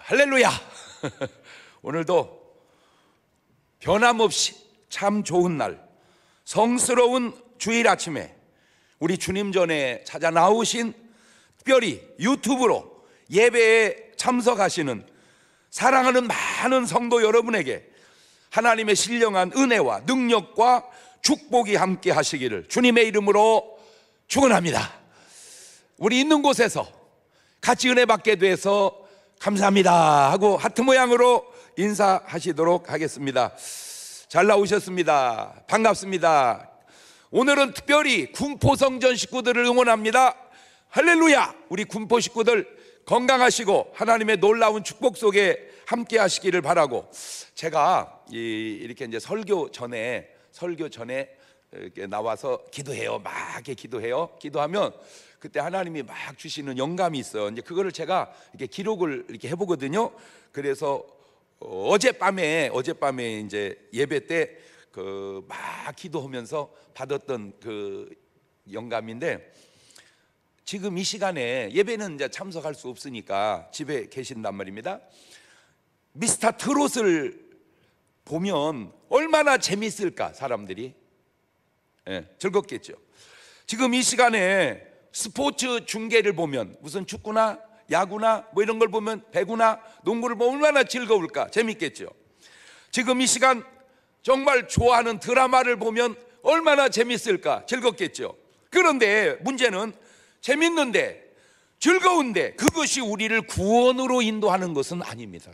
할렐루야. 오늘도 변함없이 참 좋은 날, 성스러운 주일 아침에 우리 주님 전에 찾아 나오신, 특별히 유튜브로 예배에 참석하시는 사랑하는 많은 성도 여러분에게 하나님의 신령한 은혜와 능력과 축복이 함께 하시기를 주님의 이름으로 축원합니다. 우리 있는 곳에서 같이 은혜 받게 돼서 감사합니다 하고 하트 모양으로 인사하시도록 하겠습니다. 잘 나오셨습니다. 반갑습니다. 오늘은 특별히 군포성전 식구들을 응원합니다. 할렐루야. 우리 군포 식구들 건강하시고 하나님의 놀라운 축복 속에 함께 하시기를 바라고, 제가 이렇게 이제 설교 전에 이렇게 나와서 기도해요. 막 이렇게 기도하면 그때 하나님이 막 주시는 영감이 있어요. 이제 그거를 제가 이렇게 기록을 이렇게 해보거든요. 그래서 어젯밤에 이제 예배 때 그 막 기도하면서 받았던 그 영감인데, 지금 이 시간에 예배는 이제 참석할 수 없으니까 집에 계신단 말입니다. 미스터 트롯을 보면 얼마나 재밌을까, 사람들이. 즐겁겠죠. 지금 이 시간에 스포츠 중계를 보면, 무슨 축구나 야구나 뭐 이런 걸 보면, 배구나 농구를 보면 얼마나 즐거울까, 재밌겠죠. 지금 이 시간 정말 좋아하는 드라마를 보면 얼마나 재밌을까, 즐겁겠죠. 그런데 문제는 재밌는데, 즐거운데 그것이 우리를 구원으로 인도하는 것은 아닙니다.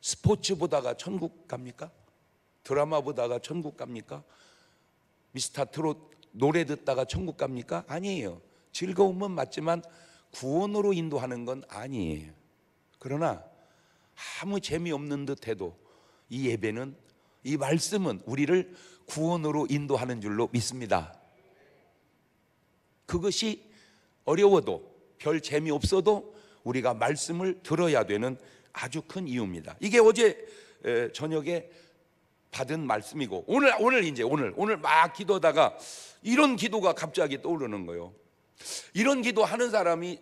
스포츠 보다가 천국 갑니까? 드라마 보다가 천국 갑니까? 미스터 트롯 노래 듣다가 천국 갑니까? 아니에요. 즐거움은 맞지만 구원으로 인도하는 건 아니에요. 그러나 아무 재미없는 듯 해도 이 예배는, 이 말씀은 우리를 구원으로 인도하는 줄로 믿습니다. 그것이 어려워도, 별 재미없어도 우리가 말씀을 들어야 되는 아주 큰 이유입니다. 이게 어제 저녁에 받은 말씀이고, 오늘 막 기도하다가 이런 기도가 갑자기 떠오르는 거예요. 이런 기도 하는 사람이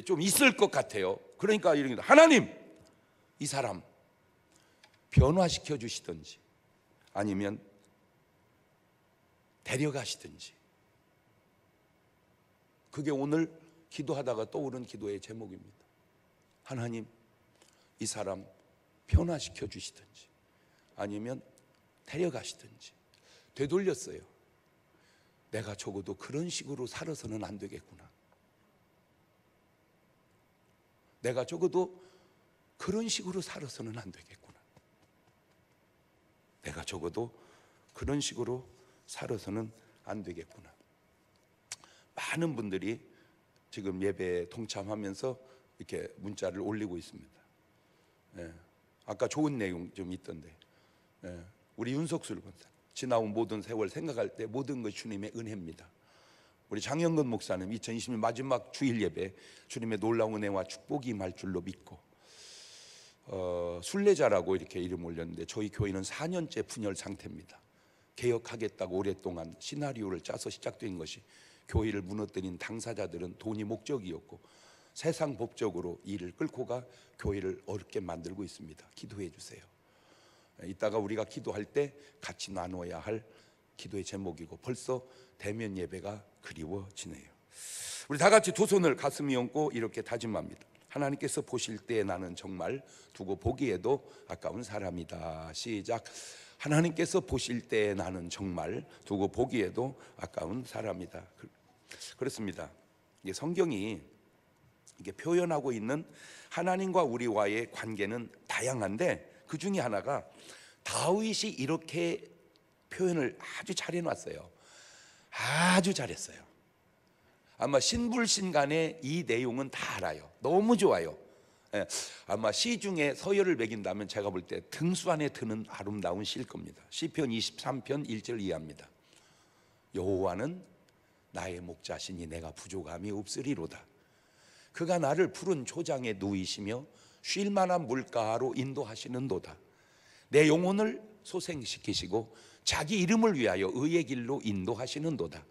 좀 있을 것 같아요. 그러니까 이런 기도, 하나님, 이 사람 변화시켜 주시든지 아니면 데려가시든지. 그게 오늘 기도하다가 떠오른 기도의 제목입니다. 하나님, 이 사람 변화시켜 주시든지 아니면 데려가시든지. 되돌렸어요. 내가 적어도 그런 식으로 살아서는 안 되겠구나. 내가 적어도 그런 식으로 살아서는 안 되겠구나. 내가 적어도 그런 식으로 살아서는 안 되겠구나. 많은 분들이 지금 예배에 동참하면서 이렇게 문자를 올리고 있습니다. 아까 좋은 내용 좀 있던데, 우리 윤석술 권사, 지나온 모든 세월 생각할 때 모든 것이 주님의 은혜입니다. 우리 장영근 목사님 2020년 마지막 주일 예배 주님의 놀라운 은혜와 축복이 임할 줄로 믿고, 순례자라고 이렇게 이름 올렸는데 저희 교회는 4년째 분열 상태입니다. 개혁하겠다고 오랫동안 시나리오를 짜서 시작된 것이, 교회를 무너뜨린 당사자들은 돈이 목적이었고 세상 법적으로 일을 끌고 가 교회를 어렵게 만들고 있습니다. 기도해 주세요. 이따가 우리가 기도할 때 같이 나눠야 할 기도의 제목이고, 벌써 대면 예배가 그리워지네요. 우리 다 같이 두 손을 가슴에 얹고 이렇게 다짐합니다. 하나님께서 보실 때 나는 정말 두고 보기에도 아까운 사람이다. 시작. 하나님께서 보실 때 나는 정말 두고 보기에도 아까운 사람이다. 그렇습니다. 이게 성경이 이게 표현하고 있는 하나님과 우리와의 관계는 다양한데, 그 중에 하나가 다윗이 이렇게 표현을 아주 잘 해놨어요. 아주 잘했어요. 아마 신불신간에 이 내용은 다 알아요. 너무 좋아요. 아마 시 중에 서열을 매긴다면 제가 볼 때 등수 안에 드는 아름다운 시일 겁니다. 시편 23편 1절 이하입니다. 여호와는 나의 목자시니 내가 부족함이 없으리로다. 그가 나를 푸른 초장에 누이시며 쉴 만한 물가로 인도하시는도다. 내 영혼을 소생시키시고 자기 이름을 위하여 의의 길로 인도하시는도다.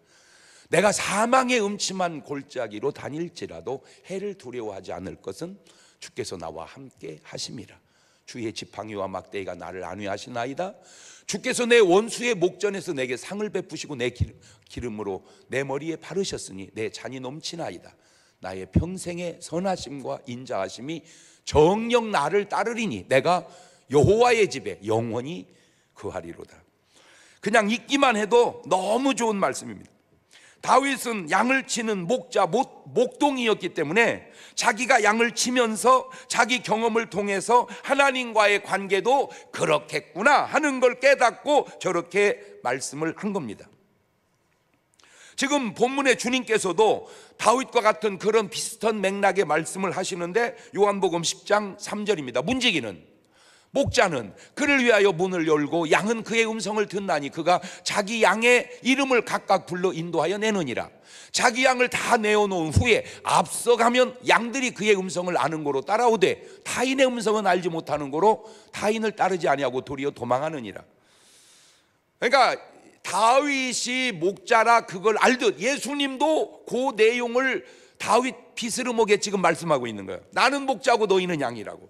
내가 사망의 음침한 골짜기로 다닐지라도 해를 두려워하지 않을 것은 주께서 나와 함께 하심이라. 주의 지팡이와 막대기가 나를 안위하시나이다. 주께서 내 원수의 목전에서 내게 상을 베푸시고 내 기름으로 내 머리에 바르셨으니 내 잔이 넘치나이다. 나의 평생의 선하심과 인자하심이 정녕 나를 따르리니 내가 여호와의 집에 영원히 거하리로다. 그냥 읽기만 해도 너무 좋은 말씀입니다. 다윗은 양을 치는 목동이었기 때문에 자기가 양을 치면서 자기 경험을 통해서 하나님과의 관계도 그렇겠구나 하는 걸 깨닫고 저렇게 말씀을 한 겁니다. 지금 본문의 주님께서도 다윗과 같은 그런 비슷한 맥락의 말씀을 하시는데 요한복음 10장 3절입니다. 문지기는 목자는 그를 위하여 문을 열고 양은 그의 음성을 듣나니 그가 자기 양의 이름을 각각 불러 인도하여 내느니라. 자기 양을 다 내어놓은 후에 앞서가면 양들이 그의 음성을 아는 고로 따라오되 타인의 음성은 알지 못하는 고로 타인을 따르지 아니하고 도리어 도망하느니라. 그러니까 다윗이 목자라 그걸 알듯 예수님도 그 내용을 다윗 비스르목에 지금 말씀하고 있는 거예요. 나는 목자고 너희는 양이라고.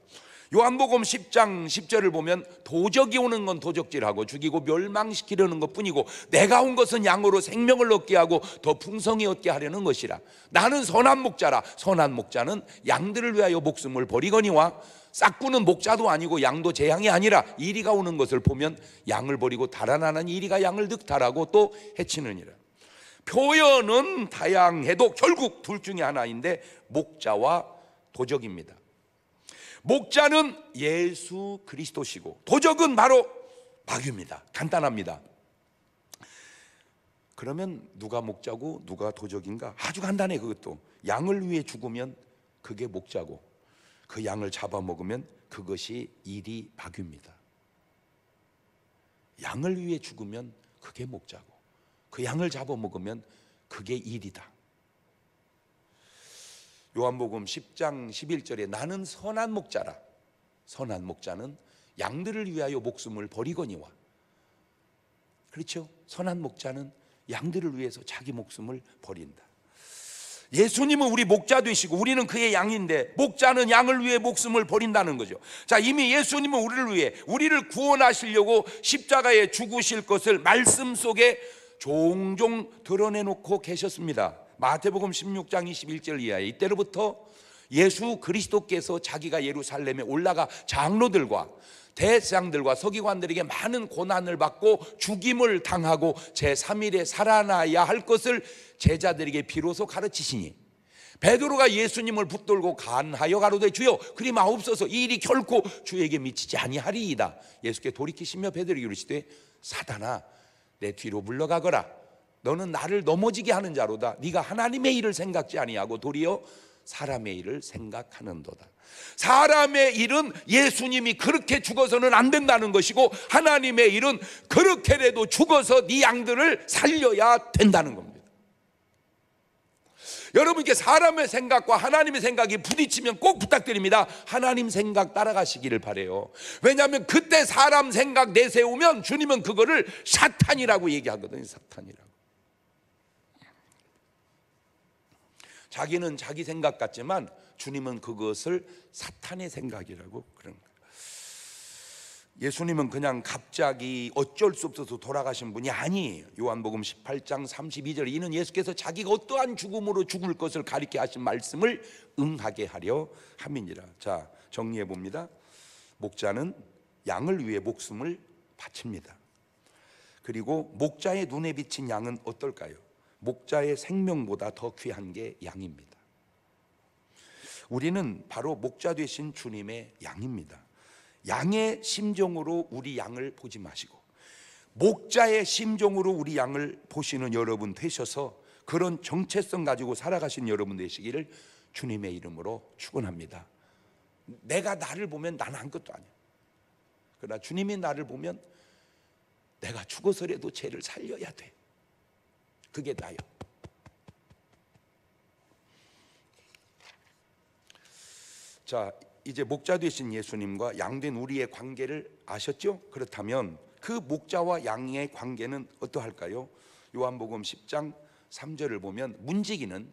요한복음 10장 10절을 보면 도적이 오는 건 도적질하고 죽이고 멸망시키려는 것뿐이고 내가 온 것은 양으로 생명을 얻게 하고 더 풍성히 얻게 하려는 것이라. 나는 선한 목자라. 선한 목자는 양들을 위하여 목숨을 버리거니와 싹구는 목자도 아니고 양도 제 양이 아니라 이리가 오는 것을 보면 양을 버리고 달아나는 이리가 양을 득탈하고 또 해치느니라. 표현은 다양해도 결국 둘 중에 하나인데 목자와 도적입니다. 목자는 예수 그리스도시고 도적은 바로 마귀입니다. 간단합니다. 그러면 누가 목자고 누가 도적인가? 아주 간단해. 그것도 양을 위해 죽으면 그게 목자고 그 양을 잡아먹으면 그것이 일이 마귀입니다. 양을 위해 죽으면 그게 목자고 그 양을 잡아먹으면 그게 일이다. 요한복음 10장 11절에 나는 선한 목자라. 선한 목자는 양들을 위하여 목숨을 버리거니와. 그렇죠? 선한 목자는 양들을 위해서 자기 목숨을 버린다. 예수님은 우리 목자 되시고 우리는 그의 양인데 목자는 양을 위해 목숨을 버린다는 거죠. 자, 이미 예수님은 우리를 위해 우리를 구원하시려고 십자가에 죽으실 것을 말씀 속에 종종 드러내놓고 계셨습니다. 마태복음 16장 21절 이하에 이때로부터 예수 그리스도께서 자기가 예루살렘에 올라가 장로들과 대장들과 서기관들에게 많은 고난을 받고 죽임을 당하고 제3일에 살아나야 할 것을 제자들에게 비로소 가르치시니 베드로가 예수님을 붙들고 간하여 가로되 주여 그리 마옵소서 이 일이 결코 주에게 미치지 아니하리이다. 예수께 돌이키시며 베드로에게 이르시되 사단아 내 뒤로 물러가거라. 너는 나를 넘어지게 하는 자로다. 네가 하나님의 일을 생각지 아니하고 도리어 사람의 일을 생각하는도다. 사람의 일은 예수님이 그렇게 죽어서는 안 된다는 것이고 하나님의 일은 그렇게라도 죽어서 네 양들을 살려야 된다는 겁니다. 여러분께 사람의 생각과 하나님의 생각이 부딪히면 꼭 부탁드립니다. 하나님 생각 따라가시기를 바라요. 왜냐하면 그때 사람 생각 내세우면 주님은 그거를 사탄이라고 얘기하거든요. 사탄이라고. 자기는 자기 생각 같지만 주님은 그것을 사탄의 생각이라고 그런 거예요. 예수님은 그냥 갑자기 어쩔 수 없어서 돌아가신 분이 아니에요. 요한복음 18장 32절 이는 예수께서 자기가 어떠한 죽음으로 죽을 것을 가리켜 하신 말씀을 응하게 하려 함이니라. 자, 정리해 봅니다. 목자는 양을 위해 목숨을 바칩니다. 그리고 목자의 눈에 비친 양은 어떨까요? 목자의 생명보다 더 귀한 게 양입니다. 우리는 바로 목자 되신 주님의 양입니다. 양의 심정으로 우리 양을 보지 마시고 목자의 심정으로 우리 양을 보시는 여러분 되셔서 그런 정체성 가지고 살아가신 여러분 되시기를 주님의 이름으로 축원합니다. 내가 나를 보면 나는 아무것도 아니야. 그러나 주님이 나를 보면 내가 죽어서라도 죄를 살려야 돼. 그게 나요. 자, 이제 목자 되신 예수님과 양된 우리의 관계를 아셨죠? 그렇다면 그 목자와 양의 관계는 어떠할까요? 요한복음 10장 3절을 보면 문지기는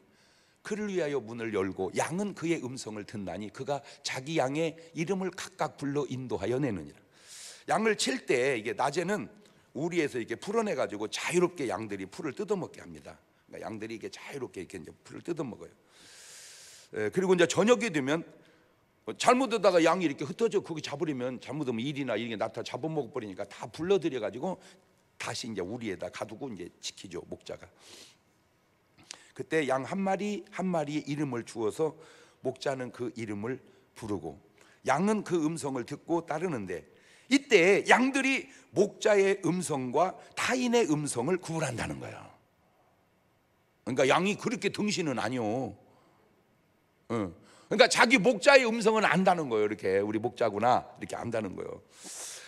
그를 위하여 문을 열고 양은 그의 음성을 듣나니 그가 자기 양의 이름을 각각 불러 인도하여 내느니라. 양을 칠 때 이게 낮에는 우리에서 이렇게 풀어내 가지고 자유롭게 양들이 풀을 뜯어먹게 합니다. 그러니까 양들이 이게 자유롭게 이렇게 이제 풀을 뜯어먹어요. 그리고 이제 저녁이 되면 잘못하다가 양이 이렇게 흩어져 거기 잡으려면 잘못하면 일이나 이게 나타 잡아먹어 버리니까 다 불러들여 가지고 다시 이제 우리에다 가두고 이제 지키죠, 목자가. 그때 양 한 마리 한 마리의 이름을 주어서 목자는 그 이름을 부르고 양은 그 음성을 듣고 따르는데 이때 양들이 목자의 음성과 타인의 음성을 구분한다는 거야. 그러니까 양이 그렇게 등신은 아니요. 그러니까 자기 목자의 음성은 안다는 거예요. 이렇게 우리 목자구나 이렇게 안다는 거예요.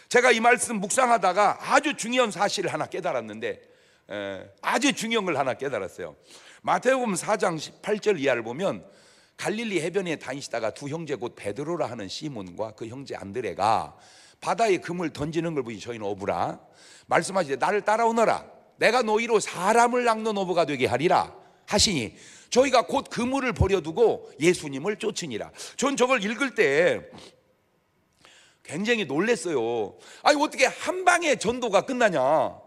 제가 이 말씀 묵상하다가 아주 중요한 사실을 하나 깨달았는데, 아주 중요한 걸 하나 깨달았어요. 마태복음 4장 18절 이하를 보면 갈릴리 해변에 다니시다가 두 형제 곧 베드로라 하는 시몬과 그 형제 안드레가 바다에 금을 던지는 걸 보니 저희는 어부라 말씀하시되 나를 따라오너라 내가 너희로 사람을 낚는 어부가 되게 하리라 하시니 저희가 곧 그물을 버려두고 예수님을 쫓으니라. 전 저걸 읽을 때 굉장히 놀랐어요. 아니 어떻게 한 방에 전도가 끝나냐?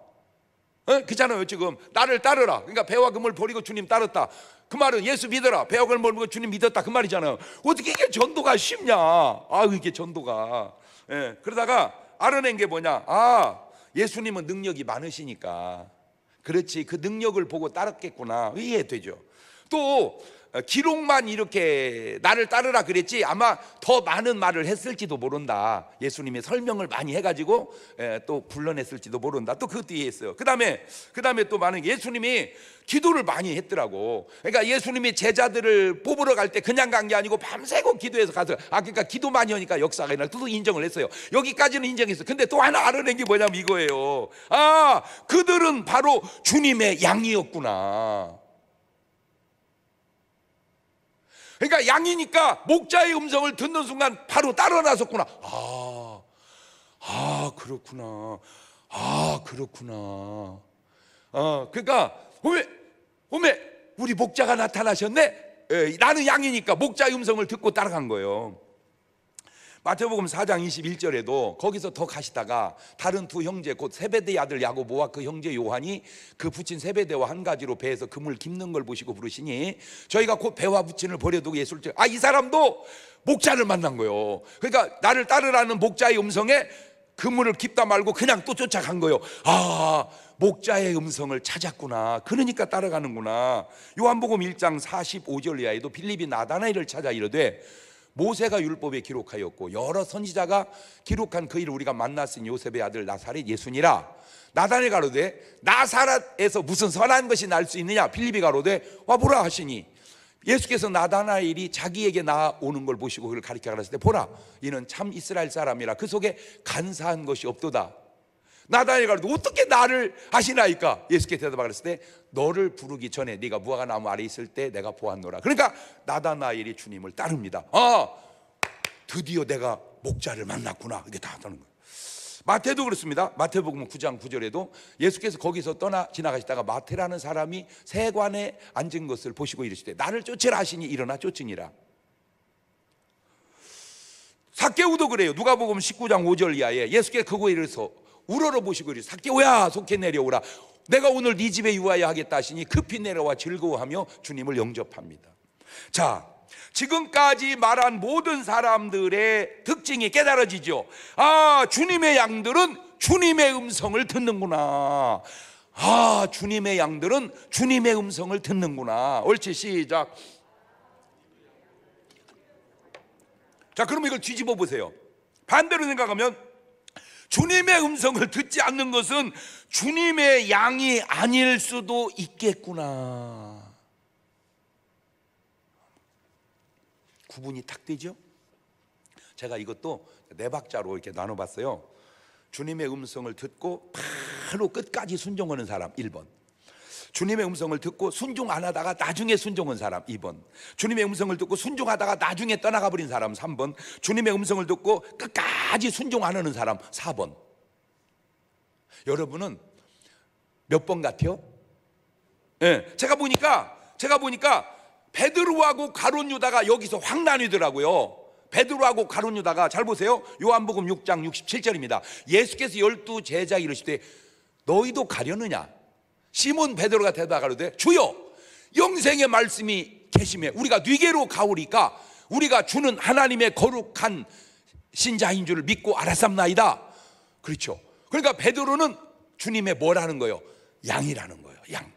그잖아요. 지금 나를 따르라. 그러니까 배와 금을 버리고 주님 따랐다. 그 말은 예수 믿어라. 배와 금을 버리고 주님 믿었다. 그 말이잖아요. 어떻게 이게 전도가 쉽냐? 이게 전도가. 그러다가 알아낸 게 뭐냐? 예수님은 능력이 많으시니까 그렇지 그 능력을 보고 따랐겠구나 이해되죠. 또 기록만 이렇게 나를 따르라 그랬지 아마 더 많은 말을 했을지도 모른다. 예수님이 설명을 많이 해가지고 또 불러냈을지도 모른다. 또 그것도 이해했어요. 그 다음에 또 많은 예수님이 기도를 많이 했더라고. 그러니까 예수님이 제자들을 뽑으러 갈 때 그냥 간 게 아니고 밤새고 기도해서 가서 그러니까 기도 많이 하니까 역사가 일어나 또 인정을 했어요. 여기까지는 인정했어요. 근데 또 하나 알아낸 게 뭐냐면 이거예요. 그들은 바로 주님의 양이었구나. 그러니까 양이니까 목자의 음성을 듣는 순간 바로 따라 나섰구나. 그렇구나. 그렇구나. 그러니까 오메 우리 목자가 나타나셨네. 나는 양이니까 목자의 음성을 듣고 따라간 거예요. 마태복음 4장 21절에도 거기서 더 가시다가 다른 두 형제 곧 세베대의 아들 야고보와 그 형제 요한이 그 부친 세베대와 한 가지로 배에서 금을 깁는 걸 보시고 부르시니 저희가 곧 배와 부친을 버려두고 예수를 이 사람도 목자를 만난 거예요. 그러니까 나를 따르라는 목자의 음성에 그물을 깁다 말고 그냥 또 쫓아간 거예요. 목자의 음성을 찾았구나. 그러니까 따라가는구나. 요한복음 1장 45절 이하에도 빌립이 나다나엘을 찾아 이르되 모세가 율법에 기록하였고 여러 선지자가 기록한 그 일을 우리가 만났으니 요셉의 아들 나사렛 예수니라. 나다나엘 가로되 나사렛에서 무슨 선한 것이 날 수 있느냐? 빌립이 가로되 와보라 하시니 예수께서 나다나엘이 자기에게 나오는 걸 보시고 그를 가리켜 가라사대 보라 이는 참 이스라엘 사람이라 그 속에 간사한 것이 없도다. 나다나엘 가로되 어떻게 나를 아시나이까? 예수께서 대답하셨을 때 너를 부르기 전에 네가 무화과 나무 아래 있을 때 내가 보았노라. 그러니까 나다나엘이 주님을 따릅니다. 드디어 내가 목자를 만났구나. 이게 다 하는 거예요. 마태도 그렇습니다. 마태복음 9장 9절에도 예수께서 거기서 떠나 지나가시다가 마태라는 사람이 세관에 앉은 것을 보시고 이르시되 나를 쫓으라 하시니 일어나 쫓으니라. 삭개오도 그래요. 누가복음 19장 5절 이하에 예수께서 그곳에 이르러서 우러러 보시고 이르시되 삭개오야 속히 내려오라. 내가 오늘 네 집에 유하여 하겠다 하시니 급히 내려와 즐거워하며 주님을 영접합니다. 자, 지금까지 말한 모든 사람들의 특징이 깨달아지죠. 주님의 양들은 주님의 음성을 듣는구나. 주님의 양들은 주님의 음성을 듣는구나. 옳지, 시작. 자, 그럼 이걸 뒤집어 보세요. 반대로 생각하면 주님의 음성을 듣지 않는 것은 주님의 양이 아닐 수도 있겠구나. 구분이 탁 되죠? 제가 이것도 네 박자로 이렇게 나눠봤어요. 주님의 음성을 듣고 바로 끝까지 순종하는 사람 1번, 주님의 음성을 듣고 순종 안 하다가 나중에 순종한 사람 2번, 주님의 음성을 듣고 순종하다가 나중에 떠나가 버린 사람 3번, 주님의 음성을 듣고 끝까지 순종 안 하는 사람 4번. 여러분은 몇 번 같아요? 예, 제가 보니까 베드로하고 가룟 유다가 여기서 확 나뉘더라고요. 베드로하고 가룟 유다가, 잘 보세요. 요한복음 6장 67절입니다. 예수께서 12 제자 이르시되 너희도 가려느냐? 시몬 베드로가 대답하되 주여 영생의 말씀이 계시매 우리가 네게로 가오리까 우리가 주는 하나님의 거룩한 신자인 줄을 믿고 알았삼나이다. 그렇죠. 그러니까 베드로는 주님의 뭐라는 거예요? 양이라는 거예요. 양.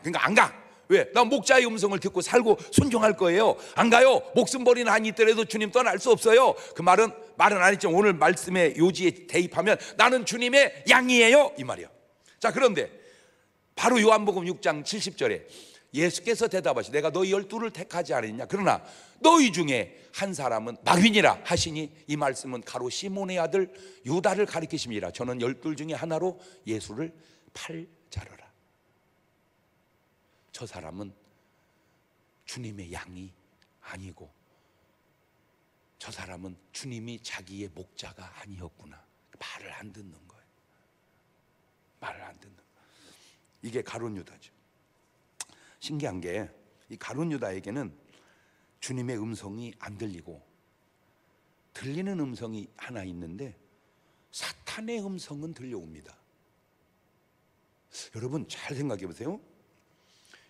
그러니까 안 가. 왜? 나 목자의 음성을 듣고 살고 순종할 거예요. 안 가요. 목숨 버리는 한이 있더라도 주님 떠날 수 없어요. 그 말은 안 했지만 오늘 말씀의 요지에 대입하면 나는 주님의 양이에요, 이 말이에요. 자, 그런데 바로 요한복음 6장 70절에 예수께서 대답하시되 내가 너희 12를 택하지 않았냐? 그러나 너희 중에 한 사람은 마귀니라 하시니 이 말씀은 가로 시몬의 아들 유다를 가리키심이라. 저는 12 중에 하나로 예수를 팔 자르라. 저 사람은 주님의 양이 아니고 저 사람은 주님이 자기의 목자가 아니었구나. 말을 안 듣는 거예요. 말을 안 듣는 거예요. 이게 가룟 유다죠. 신기한 게 이 가룟 유다에게는 주님의 음성이 안 들리고 들리는 음성이 하나 있는데 사탄의 음성은 들려옵니다. 여러분 잘 생각해 보세요.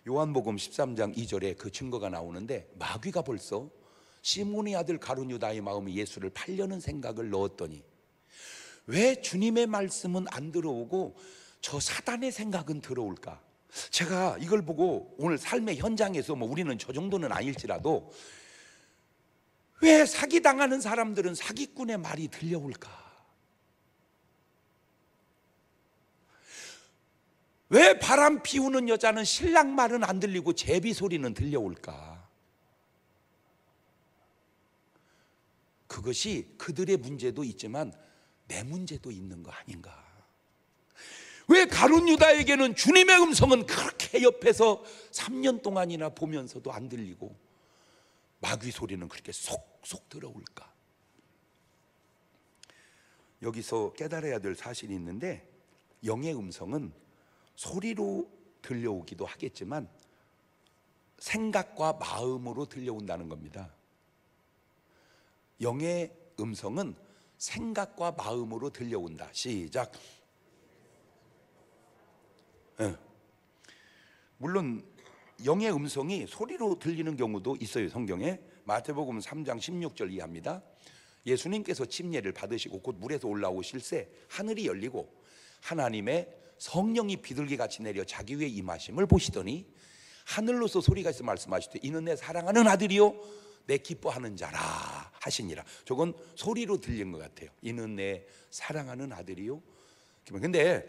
요한복음 13장 2절에 그 증거가 나오는데 마귀가 벌써 시몬의 아들 가룟 유다의 마음에 예수를 팔려는 생각을 넣었더니 왜 주님의 말씀은 안 들어오고 저 사단의 생각은 들어올까? 제가 이걸 보고 오늘 삶의 현장에서 우리는 저 정도는 아닐지라도 왜 사기당하는 사람들은 사기꾼의 말이 들려올까? 왜 바람 피우는 여자는 신랑 말은 안 들리고 제비 소리는 들려올까? 그것이 그들의 문제도 있지만 내 문제도 있는 거 아닌가? 왜 가룟 유다에게는 주님의 음성은 그렇게 옆에서 3년 동안이나 보면서도 안 들리고 마귀 소리는 그렇게 속속 들어올까? 여기서 깨달아야 될 사실이 있는데 영의 음성은 소리로 들려오기도 하겠지만 생각과 마음으로 들려온다는 겁니다. 영의 음성은 생각과 마음으로 들려온다. 시작. 물론 영의 음성이 소리로 들리는 경우도 있어요. 성경에 마태복음 3장 16절 이하입니다. 예수님께서 침례를 받으시고 곧 물에서 올라오실새 하늘이 열리고 하나님의 성령이 비둘기같이 내려 자기 위에 임하심을 보시더니 하늘로서 소리가 있어 말씀하시되 이는 내 사랑하는 아들이요 내 기뻐하는 자라 하시니라. 저건 소리로 들린 것 같아요. 이는 내 사랑하는 아들이요. 근데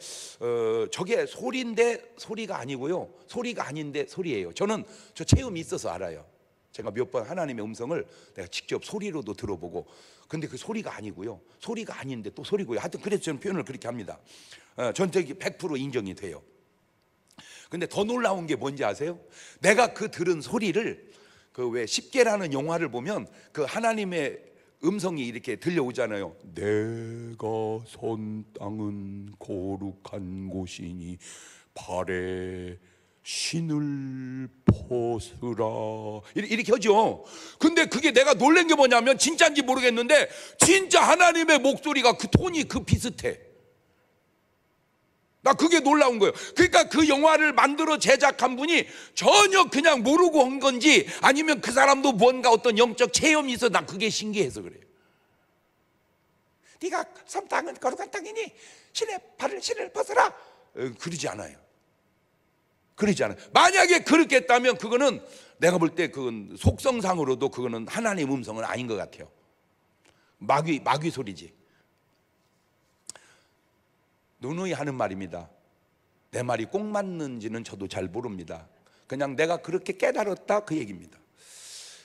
저게 소리인데 소리가 아니고요, 소리가 아닌데 소리예요. 저는 저 체험이 있어서 알아요. 제가 몇 번 하나님의 음성을 내가 직접 소리로도 들어보고, 근데 그 소리가 아니고요, 소리가 아닌데 또 소리고요. 하여튼 그래서 저는 표현을 그렇게 합니다. 전 되게 100% 인정이 돼요. 근데 더 놀라운 게 뭔지 아세요? 내가 그 들은 소리를 그 왜 십계라는 영화를 보면 그 하나님의 음성이 이렇게 들려오잖아요. 내가 선 땅은 거룩한 곳이니 발에 신을 벗으라 이렇게 하죠. 근데 그게 내가 놀란 게 뭐냐면 진짜인지 모르겠는데 진짜 하나님의 목소리가 그 톤이 그 비슷해. 나 그게 놀라운 거예요. 그러니까 그 영화를 만들어 제작한 분이 전혀 그냥 모르고 한 건지 아니면 그 사람도 뭔가 어떤 영적 체험이 있어, 난 그게 신기해서 그래요. 네가 선 땅은 거룩한 땅이니 신을 벗어라 그러지 않아요. 그러지 않아요. 만약에 그렇게 했다면 그거는 내가 볼 때 그건 속성상으로도 그거는 하나님의 음성은 아닌 것 같아요. 마귀 소리지. 누누이 하는 말입니다. 내 말이 꼭 맞는지는 저도 잘 모릅니다. 그냥 내가 그렇게 깨달았다 그 얘기입니다.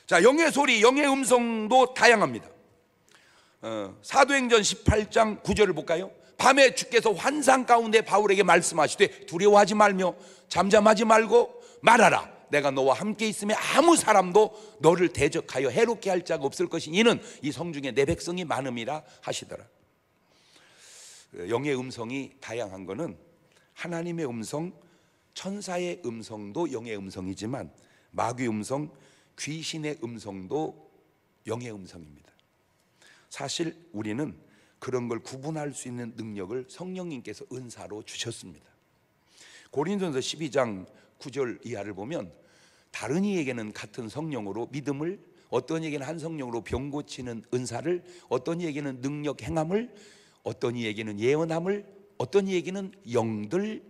자, 영의 소리, 영의 음성도 다양합니다. 사도행전 18장 9절을 볼까요? 밤에 주께서 환상 가운데 바울에게 말씀하시되 두려워하지 말며 잠잠하지 말고 말하라. 내가 너와 함께 있으며 아무 사람도 너를 대적하여 해롭게 할 자가 없을 것이니 이는 이 성중에 내 백성이 많음이라 하시더라. 영의 음성이 다양한 것은 하나님의 음성 천사의 음성도 영의 음성이지만 마귀의 음성, 귀신의 음성도 영의 음성입니다. 사실 우리는 그런 걸 구분할 수 있는 능력을 성령님께서 은사로 주셨습니다. 고린도전서 12장 9절 이하를 보면 다른 이에게는 같은 성령으로 믿음을, 어떤 이에게는 한 성령으로 병 고치는 은사를, 어떤 이에게는 능력 행함을, 어떤 이에게는 예언함을, 어떤 이에게는 영들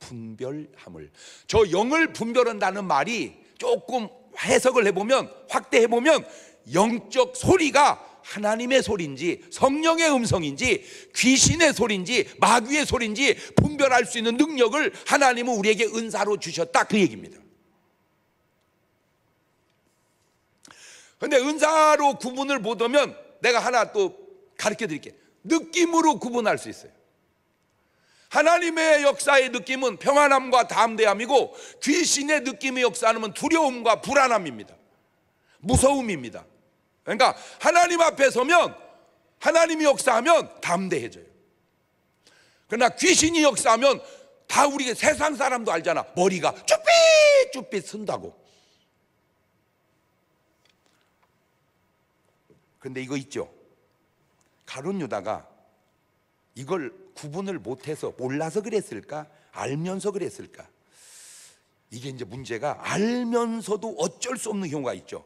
분별함을. 저 영을 분별한다는 말이 조금 해석을 해보면, 확대해보면 영적 소리가 하나님의 소리인지 성령의 음성인지 귀신의 소리인지 마귀의 소리인지 분별할 수 있는 능력을 하나님은 우리에게 은사로 주셨다, 그 얘기입니다. 근데 은사로 구분을 못하면 내가 하나 또 가르쳐 드릴게요. 느낌으로 구분할 수 있어요. 하나님의 역사의 느낌은 평안함과 담대함이고 귀신의 느낌의 역사는 두려움과 불안함입니다. 무서움입니다. 그러니까 하나님 앞에 서면, 하나님이 역사하면 담대해져요. 그러나 귀신이 역사하면 다 우리가 세상 사람도 알잖아. 머리가 쭈삣쭈삣 쓴다고. 근데 이거 있죠. 가룟 유다가 이걸 구분을 못해서, 몰라서 그랬을까? 알면서 그랬을까? 이게 이제 문제가, 알면서도 어쩔 수 없는 경우가 있죠.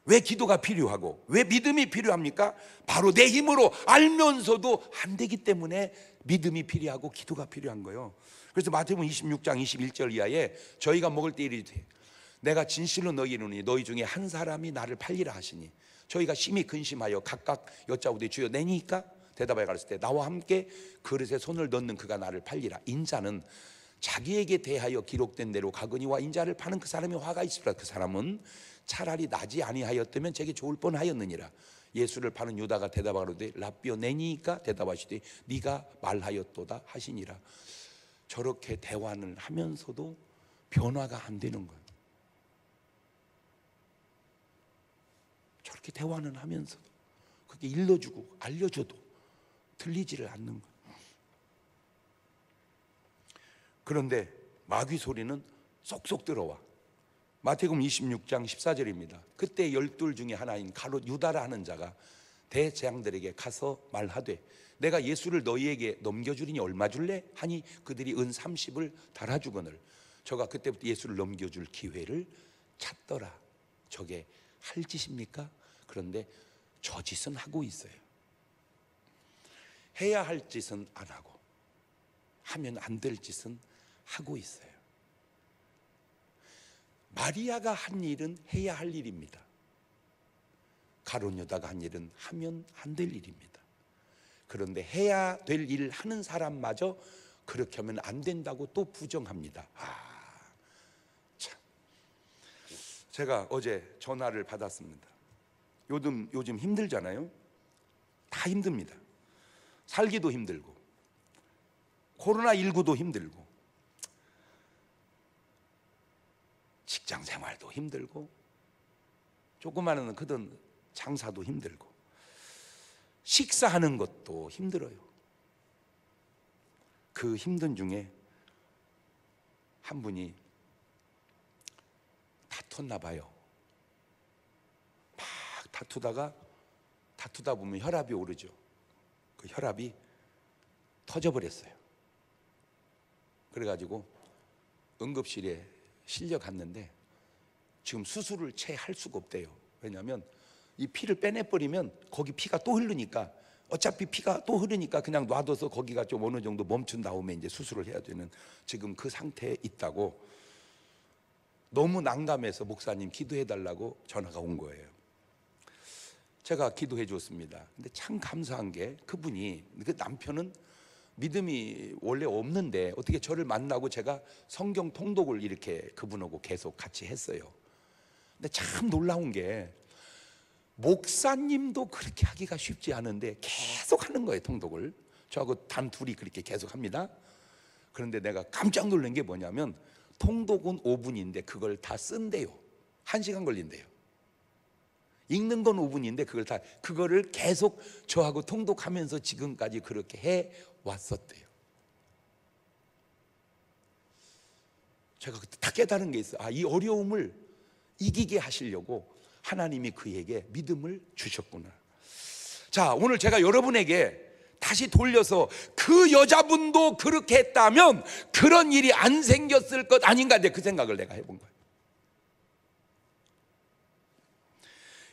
왜 기도가 필요하고 왜 믿음이 필요합니까? 바로 내 힘으로 알면서도 안 되기 때문에 믿음이 필요하고 기도가 필요한 거예요. 그래서 마태복음 26장 21절 이하에 저희가 먹을 때 이르되 내가 진실로 너희에게 이르노니 너희 중에 한 사람이 나를 팔리라 하시니 저희가 심히 근심하여 각각 여짜오되 주여 내니까? 대답하여 가르칠 때 나와 함께 그릇에 손을 넣는 그가 나를 팔리라. 인자는 자기에게 대하여 기록된 대로 가거니와 인자를 파는 그 사람이 화가 있으라. 그 사람은 차라리 나지 아니하였다면 제게 좋을 뻔하였느니라. 예수를 파는 유다가 대답하되 라비오 내니까? 대답하시되 네가 말하였도다 하시니라. 저렇게 대화를 하면서도 변화가 안 되는 거예요. 저렇게 대화는 하면서도 그게 일러주고 알려줘도 들리지를 않는 거예요. 그런데 마귀 소리는 쏙쏙 들어와. 마태복음 26장 14절입니다. 그때 12 중에 하나인 가롯 유다라 하는 자가 대제장들에게 가서 말하되 내가 예수를 너희에게 넘겨주리니 얼마 줄래? 하니 그들이 은 30을 달아주거늘 저가 그때부터 예수를 넘겨줄 기회를 찾더라. 저게 할 짓입니까? 그런데 저 짓은 하고 있어요. 해야 할 짓은 안 하고 하면 안 될 짓은 하고 있어요. 마리아가 한 일은 해야 할 일입니다. 가룟 유다가 한 일은 하면 안 될 일입니다. 그런데 해야 될 일을 하는 사람마저 그렇게 하면 안 된다고 또 부정합니다. 참. 제가 어제 전화를 받았습니다. 요즘 힘들잖아요. 다 힘듭니다. 살기도 힘들고 코로나19도 힘들고 직장 생활도 힘들고 조그마한 그런 장사도 힘들고 식사하는 것도 힘들어요. 그 힘든 중에 한 분이 다퉜나 봐요. 막 다투다 보면 혈압이 오르죠. 그 혈압이 터져버렸어요. 그래가지고 응급실에 실려갔는데 지금 수술을 채 할 수가 없대요. 왜냐하면 이 피를 빼내버리면 거기 피가 또 흐르니까, 어차피 피가 또 흐르니까 그냥 놔둬서 거기가 좀 어느 정도 멈춘 다음에 이제 수술을 해야 되는 지금 그 상태에 있다고. 너무 난감해서 목사님 기도해 달라고 전화가 온 거예요. 제가 기도해 줬습니다. 근데 참 감사한 게 그분이, 그 남편은 믿음이 원래 없는데 어떻게 저를 만나고 제가 성경 통독을 이렇게 그분하고 계속 같이 했어요. 근데 참 놀라운 게 목사님도 그렇게 하기가 쉽지 않은데 계속 하는 거예요, 통독을. 저하고 단 둘이 그렇게 계속 합니다. 그런데 내가 깜짝 놀란 게 뭐냐면 통독은 5분인데 그걸 다 쓴대요. 1시간 걸린대요. 읽는 건 5분인데 그거를 계속 저하고 통독하면서 지금까지 그렇게 해 왔었대요. 제가 그때 다 깨달은 게 있어요. 이 어려움을 이기게 하시려고 하나님이 그에게 믿음을 주셨구나. 자, 오늘 제가 여러분에게 다시 돌려서 그 여자분도 그렇게 했다면 그런 일이 안 생겼을 것 아닌가, 그 생각을 내가 해본 거예요.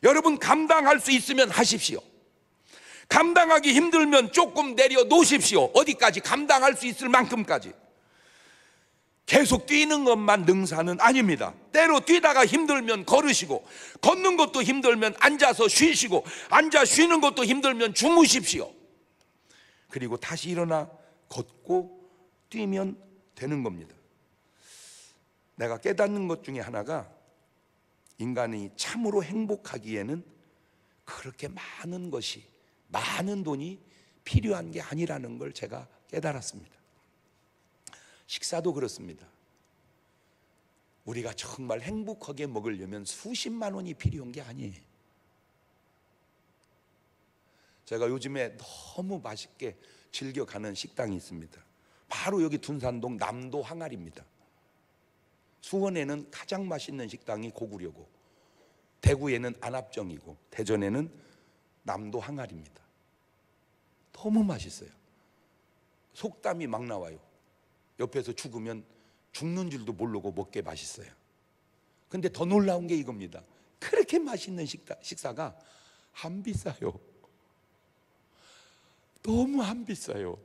여러분, 감당할 수 있으면 하십시오. 감당하기 힘들면 조금 내려놓으십시오. 어디까지? 감당할 수 있을 만큼까지. 계속 뛰는 것만 능사는 아닙니다. 때로 뛰다가 힘들면 걸으시고, 걷는 것도 힘들면 앉아서 쉬시고, 앉아 쉬는 것도 힘들면 주무십시오. 그리고 다시 일어나 걷고 뛰면 되는 겁니다. 내가 깨닫는 것 중에 하나가, 인간이 참으로 행복하기에는 그렇게 많은 것이, 많은 돈이 필요한 게 아니라는 걸 제가 깨달았습니다. 식사도 그렇습니다. 우리가 정말 행복하게 먹으려면 수십만 원이 필요한 게 아니에요. 제가 요즘에 너무 맛있게 즐겨 가는 식당이 있습니다. 바로 여기 둔산동 남도 항아리입니다. 수원에는 가장 맛있는 식당이 고구려고, 대구에는 안합정이고, 대전에는 남도 항아리입니다. 너무 맛있어요. 속담이 막 나와요. 옆에서 죽으면 죽는 줄도 모르고 먹게 맛있어요. 근데 더 놀라운 게 이겁니다. 그렇게 맛있는 식사가 안 비싸요. 너무 안 비싸요.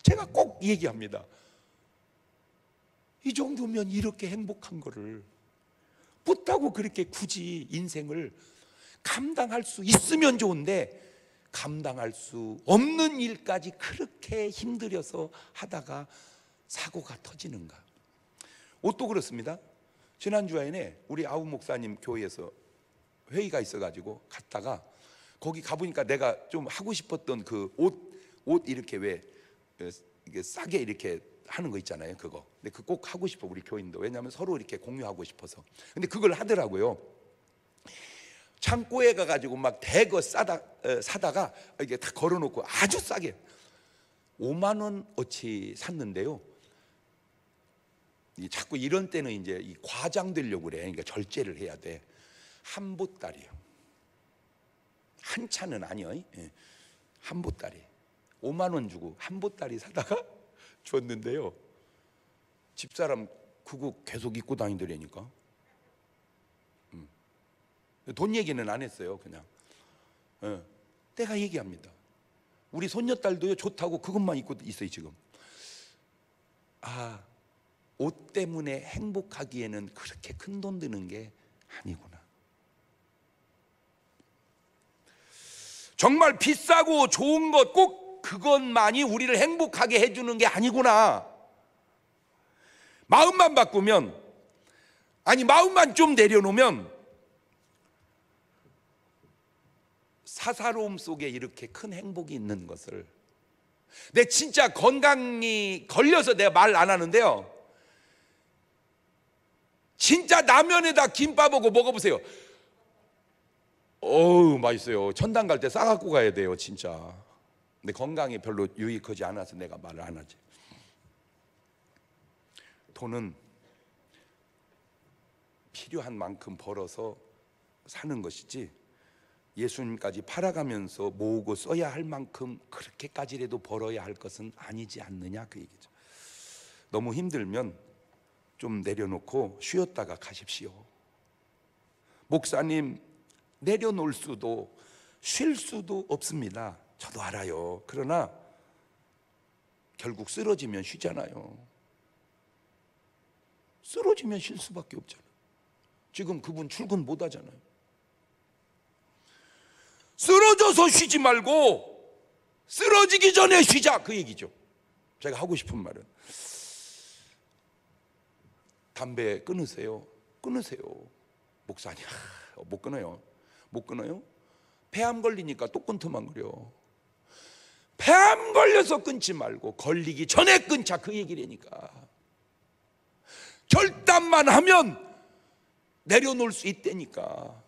제가 꼭 얘기합니다. 이 정도면 이렇게 행복한 거를 못하고 그렇게 굳이 인생을 감당할 수 있으면 좋은데, 감당할 수 없는 일까지 그렇게 힘들여서 하다가 사고가 터지는가. 옷도 그렇습니다. 지난주에 우리 아우 목사님 교회에서 회의가 있어가지고 갔다가, 거기 가보니까 내가 좀 하고 싶었던 그 옷 이렇게 왜 이게 싸게 이렇게 하는 거 있잖아요. 그거. 근데 그 꼭 하고 싶어, 우리 교인도. 왜냐하면 서로 이렇게 공유하고 싶어서. 근데 그걸 하더라고요. 창고에 가가지고 막 대거 사다가 이게 다 걸어놓고 아주 싸게 5만 원어치 샀는데요. 자꾸 이런 때는 이제 이 과장되려고 그래. 그러니까 절제를 해야 돼. 한 보따리요. 한 차는 아니요. 한 보따리. 5만 원 주고 한 보따리 사다가 줬는데요. 집사람 그거 계속 입고 다니더라니까. 돈 얘기는 안 했어요. 그냥 내가 얘기합니다. 우리 손녀딸도요, 좋다고 그것만 입고 있어요 지금. 옷 때문에 행복하기에는 그렇게 큰 돈 드는 게 아니구나. 정말 비싸고 좋은 것, 꼭 그것만이 우리를 행복하게 해주는 게 아니구나. 마음만 바꾸면, 마음만 좀 내려놓으면 사사로움 속에 이렇게 큰 행복이 있는 것을. 내 진짜 건강이 걸려서 내가 말 안 하는데요, 진짜 라면에다 김밥하고 먹어보세요. 어우 맛있어요. 천당 갈 때 싸갖고 가야 돼요 진짜. 근데 건강에 별로 유익하지 않아서 내가 말을 안 하지. 돈은 필요한 만큼 벌어서 사는 것이지, 예수님까지 팔아가면서 모으고 써야 할 만큼 그렇게까지라도 벌어야 할 것은 아니지 않느냐, 그 얘기죠. 너무 힘들면 좀 내려놓고 쉬었다가 가십시오. 목사님, 내려놓을 수도 쉴 수도 없습니다. 저도 알아요. 그러나 결국 쓰러지면 쉬잖아요. 쓰러지면 쉴 수밖에 없잖아요. 지금 그분 출근 못 하잖아요. 쓰러져서 쉬지 말고 쓰러지기 전에 쉬자, 그 얘기죠. 제가 하고 싶은 말은, 담배 끊으세요. 끊으세요. 목사님, 못 끊어요. 못 끊어요? 폐암 걸리니까 또 끊더만 그려. 폐암 걸려서 끊지 말고 걸리기 전에 끊자, 그 얘기라니까. 결단만 하면 내려놓을 수 있다니까.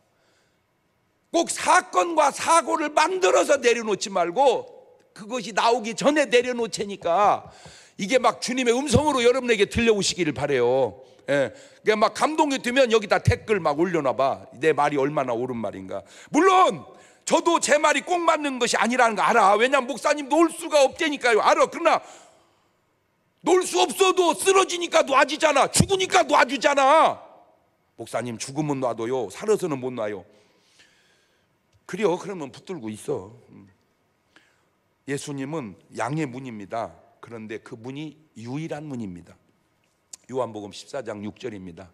꼭 사건과 사고를 만들어서 내려놓지 말고 그것이 나오기 전에 내려놓자니까. 이게 막 주님의 음성으로 여러분에게 들려오시기를 바라요. 예, 그게 막 감동이 되면 여기다 댓글 막 올려놔봐. 내 말이 얼마나 옳은 말인가. 물론 저도 제 말이 꼭 맞는 것이 아니라는 거 알아. 왜냐면 목사님 놀 수가 없다니까요. 알아. 그러나 놀 수 없어도 쓰러지니까 놔주잖아. 죽으니까 놔주잖아. 목사님 죽으면 놔둬요. 살아서는 못 놔요. 그래요. 그러면 붙들고 있어. 예수님은 양의 문입니다. 그런데 그 문이 유일한 문입니다. 요한복음 14장 6절입니다.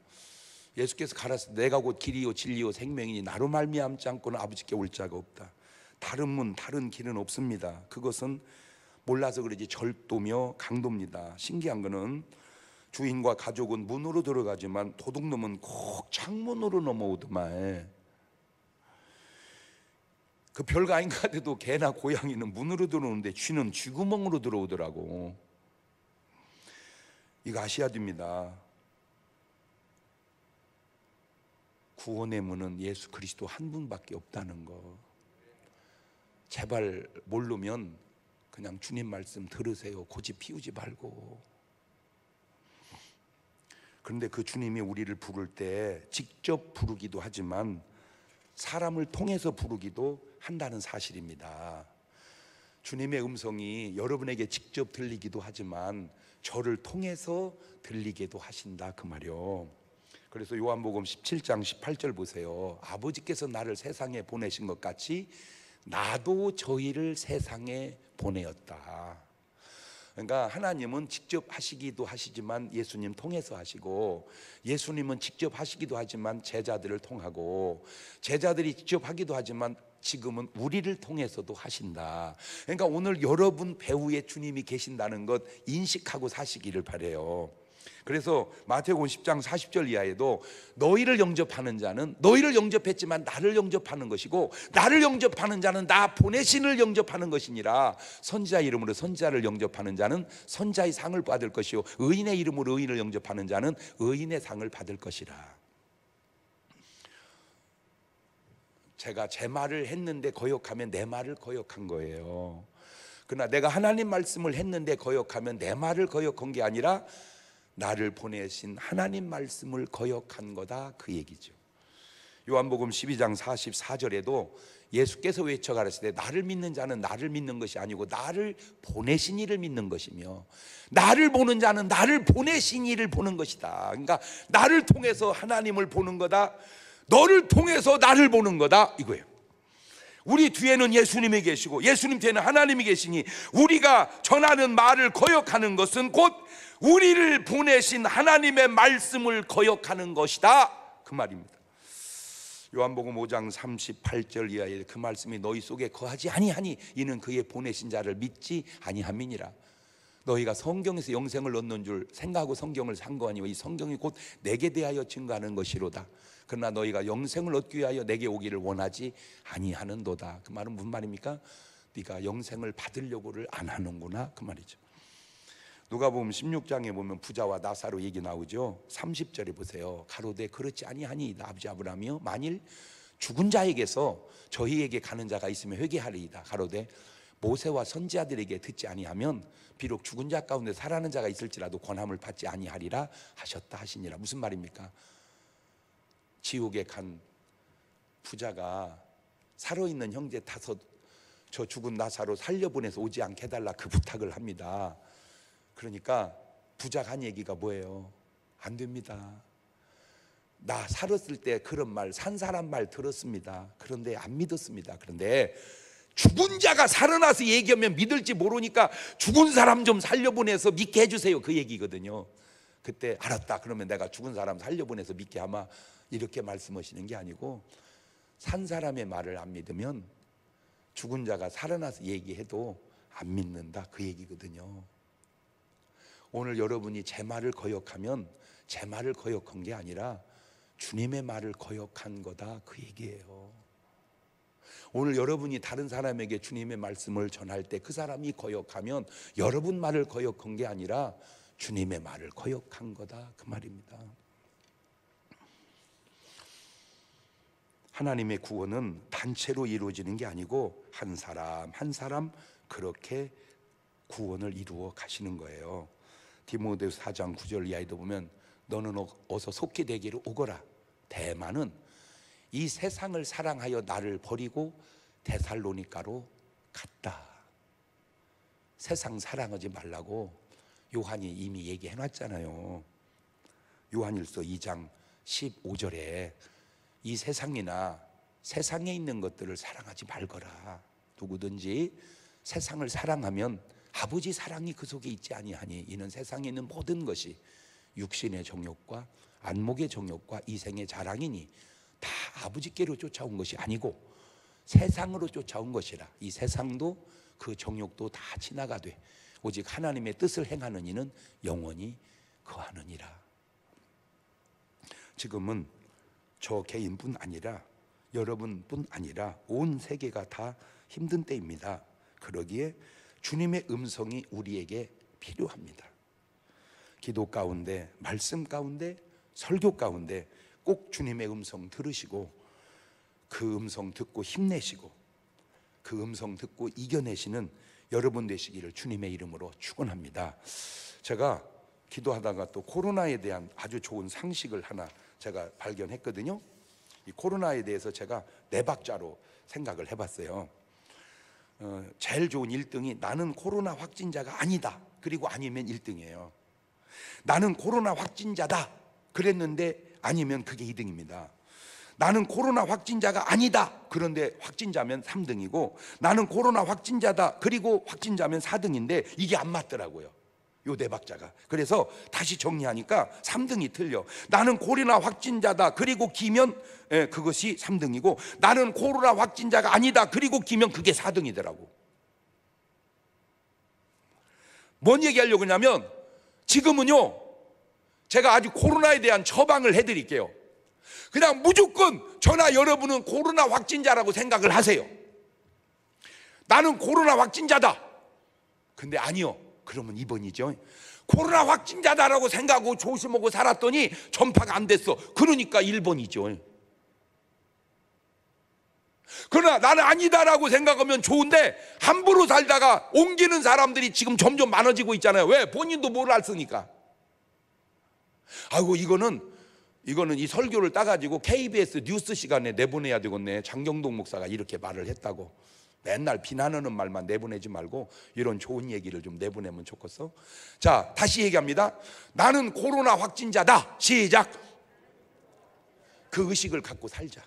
예수께서 가라사대 내가 곧 길이요 진리요 생명이니 나로 말미암지 않고는 아버지께 올 자가 없다. 다른 문 다른 길은 없습니다. 그것은 몰라서 그러지 절도며 강도입니다. 신기한 거는 주인과 가족은 문으로 들어가지만 도둑놈은 꼭 창문으로 넘어오더만. 그 별거 아닌 것 같아도 개나 고양이는 문으로 들어오는데 쥐는 쥐구멍으로 들어오더라고. 이거 아셔야 됩니다. 구원의 문은 예수 그리스도 한 분밖에 없다는 거. 제발 모르면 그냥 주님 말씀 들으세요. 고집 피우지 말고. 그런데 그 주님이 우리를 부를 때 직접 부르기도 하지만 사람을 통해서 부르기도 한다는 사실입니다. 주님의 음성이 여러분에게 직접 들리기도 하지만 저를 통해서 들리게도 하신다 그 말이요. 그래서 요한복음 17장 18절 보세요. 아버지께서 나를 세상에 보내신 것 같이 나도 저희를 세상에 보내었다. 그러니까 하나님은 직접 하시기도 하시지만 예수님 통해서 하시고, 예수님은 직접 하시기도 하지만 제자들을 통하고, 제자들이 직접 하기도 하지만 지금은 우리를 통해서도 하신다. 그러니까 오늘 여러분 배후에 주님이 계신다는 것 인식하고 사시기를 바라요. 그래서 마태복음 10장 40절 이하에도 너희를 영접하는 자는 너희를 영접했지만 나를 영접하는 것이고, 나를 영접하는 자는 나 보내신을 영접하는 것이니라. 선지자 이름으로 선지자를 영접하는 자는 선지자의 상을 받을 것이요 의인의 이름으로 의인을 영접하는 자는 의인의 상을 받을 것이라. 제가 제 말을 했는데 거역하면 내 말을 거역한 거예요. 그러나 내가 하나님 말씀을 했는데 거역하면 내 말을 거역한 게 아니라 나를 보내신 하나님 말씀을 거역한 거다 그 얘기죠. 요한복음 12장 44절에도 예수께서 외쳐 가라사대 나를 믿는 자는 나를 믿는 것이 아니고 나를 보내신 이를 믿는 것이며, 나를 보는 자는 나를 보내신 이를 보는 것이다. 그러니까 나를 통해서 하나님을 보는 거다, 너를 통해서 나를 보는 거다 이거예요. 우리 뒤에는 예수님이 계시고 예수님 뒤에는 하나님이 계시니 우리가 전하는 말을 거역하는 것은 곧 우리를 보내신 하나님의 말씀을 거역하는 것이다 그 말입니다. 요한복음 5장 38절 이하에 그 말씀이 너희 속에 거하지 아니하니 이는 그의 보내신 자를 믿지 아니함이니라. 너희가 성경에서 영생을 얻는 줄 생각하고 성경을 상고하니 이 성경이 곧 내게 대하여 증거하는 것이로다. 그러나 너희가 영생을 얻기 위하여 내게 오기를 원하지 아니하는도다. 그 말은 무슨 말입니까? 네가 영생을 받으려고를 안 하는구나 그 말이죠. 누가복음 16장에 보면 부자와 나사로 얘기 나오죠. 30절에 보세요. 가로되 그렇지 아니하니 아버지 아브라함이여 만일 죽은 자에게서 저희에게 가는 자가 있으면 회개하리이다. 가로되 모세와 선지자들에게 듣지 아니하면 비록 죽은 자 가운데 살아나는 자가 있을지라도 권함을 받지 아니하리라 하셨다 하시니라. 무슨 말입니까? 지옥에 간 부자가 살아있는 형제 다섯 저 죽은 나사로 살려보내서 오지 않게 해달라 그 부탁을 합니다. 그러니까 부자가 한 얘기가 뭐예요? 안 됩니다. 나 살았을 때 그런 말 산 사람 말 들었습니다. 그런데 안 믿었습니다. 그런데 죽은 자가 살아나서 얘기하면 믿을지 모르니까 죽은 사람 좀 살려보내서 믿게 해주세요 그 얘기거든요. 그때 알았다 그러면 내가 죽은 사람 살려보내서 믿게 하마 이렇게 말씀하시는 게 아니고, 산 사람의 말을 안 믿으면 죽은 자가 살아나서 얘기해도 안 믿는다 그 얘기거든요. 오늘 여러분이 제 말을 거역하면 제 말을 거역한 게 아니라 주님의 말을 거역한 거다 그 얘기예요. 오늘 여러분이 다른 사람에게 주님의 말씀을 전할 때 그 사람이 거역하면 여러분 말을 거역한 게 아니라 주님의 말을 거역한 거다 그 말입니다. 하나님의 구원은 단체로 이루어지는 게 아니고 한 사람 한 사람 그렇게 구원을 이루어 가시는 거예요. 디모데후서 4장 9절 이하에도 보면 너는 어서 속히 되기를 오거라. 대만은 이 세상을 사랑하여 나를 버리고 데살로니가로 갔다. 세상 사랑하지 말라고 요한이 이미 얘기해 놨잖아요. 요한일서 2장 15절에 이 세상이나 세상에 있는 것들을 사랑하지 말거라. 누구든지 세상을 사랑하면 아버지 사랑이 그 속에 있지 아니하니 이는 세상에 있는 모든 것이 육신의 정욕과 안목의 정욕과 이생의 자랑이니 다 아버지께로 쫓아온 것이 아니고 세상으로 쫓아온 것이라. 이 세상도 그 정욕도 다 지나가되 오직 하나님의 뜻을 행하는 이는 영원히 거하느니라. 지금은 저 개인뿐 아니라 여러분뿐 아니라 온 세계가 다 힘든 때입니다. 그러기에 주님의 음성이 우리에게 필요합니다. 기도 가운데, 말씀 가운데, 설교 가운데 꼭 주님의 음성 들으시고 그 음성 듣고 힘내시고 그 음성 듣고 이겨내시는 여러분 되시기를 주님의 이름으로 축원합니다. 제가 기도하다가 또 코로나에 대한 아주 좋은 상식을 하나 제가 발견했거든요. 이 코로나에 대해서 제가 4박자로 생각을 해봤어요. 제일 좋은 1등이 나는 코로나 확진자가 아니다. 그리고 아니면 1등이에요. 나는 코로나 확진자다. 그랬는데 아니면 그게 2등입니다. 나는 코로나 확진자가 아니다. 그런데 확진자면 3등이고 나는 코로나 확진자다. 그리고 확진자면 4등인데 이게 안 맞더라고요. 요 4박자가. 그래서 다시 정리하니까 3등이 틀려. 나는 코로나 확진자다. 그리고 기면 그것이 3등이고 나는 코로나 확진자가 아니다. 그리고 기면 그게 4등이더라고. 뭔 얘기하려고 하냐면 지금은요 제가 아주 코로나에 대한 처방을 해드릴게요. 그냥 무조건 저나 여러분은 코로나 확진자라고 생각을 하세요. 나는 코로나 확진자다. 근데 아니요. 그러면 2번이죠. 코로나 확진자다라고 생각하고 조심하고 살았더니 전파가 안 됐어. 그러니까 1번이죠. 그러나 나는 아니다라고 생각하면 좋은데 함부로 살다가 옮기는 사람들이 지금 점점 많아지고 있잖아요. 왜? 본인도 뭘 알으니까. 아이고 이거는 이 설교를 따가지고 KBS 뉴스 시간에 내보내야 되겠네. 장경동 목사가 이렇게 말을 했다고. 맨날 비난하는 말만 내보내지 말고 이런 좋은 얘기를 좀 내보내면 좋겠어. 자, 다시 얘기합니다. 나는 코로나 확진자다. 시작. 그 의식을 갖고 살자.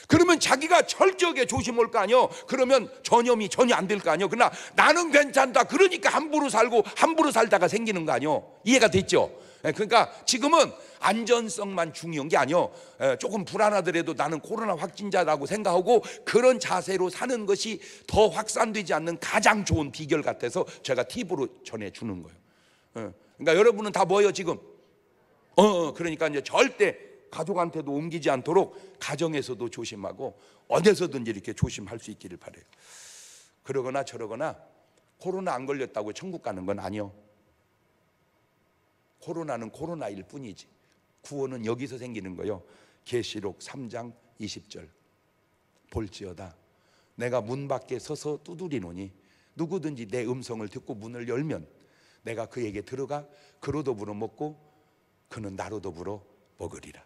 그러면 자기가 철저하게 조심할 거 아니요. 그러면 전염이 전혀 안 될 거 아니요. 그러나 나는 괜찮다. 그러니까 함부로 살고 함부로 살다가 생기는 거 아니요. 이해가 됐죠? 그러니까 지금은 안전성만 중요한 게 아니요. 조금 불안하더라도 나는 코로나 확진자라고 생각하고 그런 자세로 사는 것이 더 확산되지 않는 가장 좋은 비결 같아서 제가 팁으로 전해주는 거예요. 그러니까 여러분은 다 뭐예요 지금? 그러니까 이제 절대 가족한테도 옮기지 않도록 가정에서도 조심하고 어디서든지 이렇게 조심할 수 있기를 바라요. 그러거나 저러거나 코로나 안 걸렸다고 천국 가는 건 아니요. 코로나는 코로나일 뿐이지 구원은 여기서 생기는 거요. 계시록 3장 20절 볼지어다 내가 문 밖에 서서 두드리노니 누구든지 내 음성을 듣고 문을 열면 내가 그에게 들어가 그로 더불어 먹고 그는 나로 더불어 먹으리라.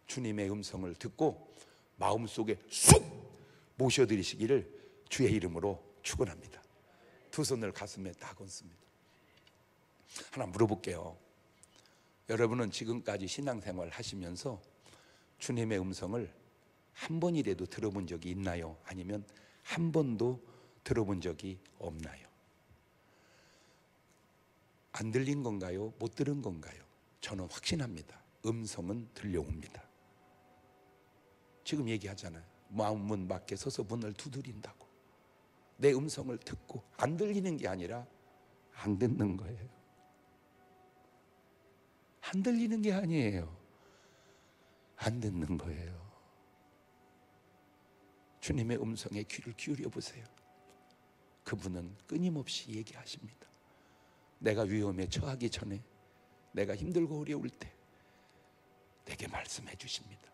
주님의 음성을 듣고 마음속에 쑥 모셔드리시기를 주의 이름으로 축원합니다. 두 손을 가슴에 딱 얹습니다. 하나 물어볼게요. 여러분은 지금까지 신앙생활 하시면서 주님의 음성을 한 번이라도 들어본 적이 있나요? 아니면 한 번도 들어본 적이 없나요? 안 들린 건가요? 못 들은 건가요? 저는 확신합니다. 음성은 들려옵니다. 지금 얘기하잖아요. 마음문 밖에 서서 문을 두드린다고. 내 음성을 듣고 안 들리는 게 아니라 안 듣는 거예요. 안 들리는 게 아니에요. 안 듣는 거예요. 주님의 음성에 귀를 기울여 보세요. 그분은 끊임없이 얘기하십니다. 내가 위험에 처하기 전에, 내가 힘들고 어려울 때 내게 말씀해 주십니다.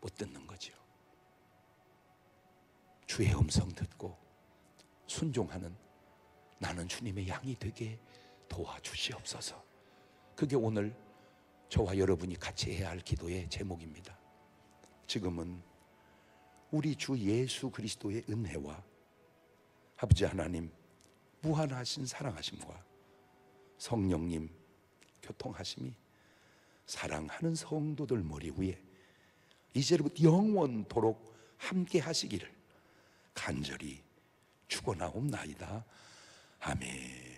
못 듣는 거죠. 주의 음성 듣고 순종하는 나는 주님의 양이 되게 도와주시옵소서. 그게 오늘 저와 여러분이 같이 해야 할 기도의 제목입니다. 지금은 우리 주 예수 그리스도의 은혜와 아버지 하나님 무한하신 사랑하심과 성령님 교통하심이 사랑하는 성도들 머리 위에 이제부터 영원토록 함께 하시기를 간절히 축원하옵나이다. 아멘.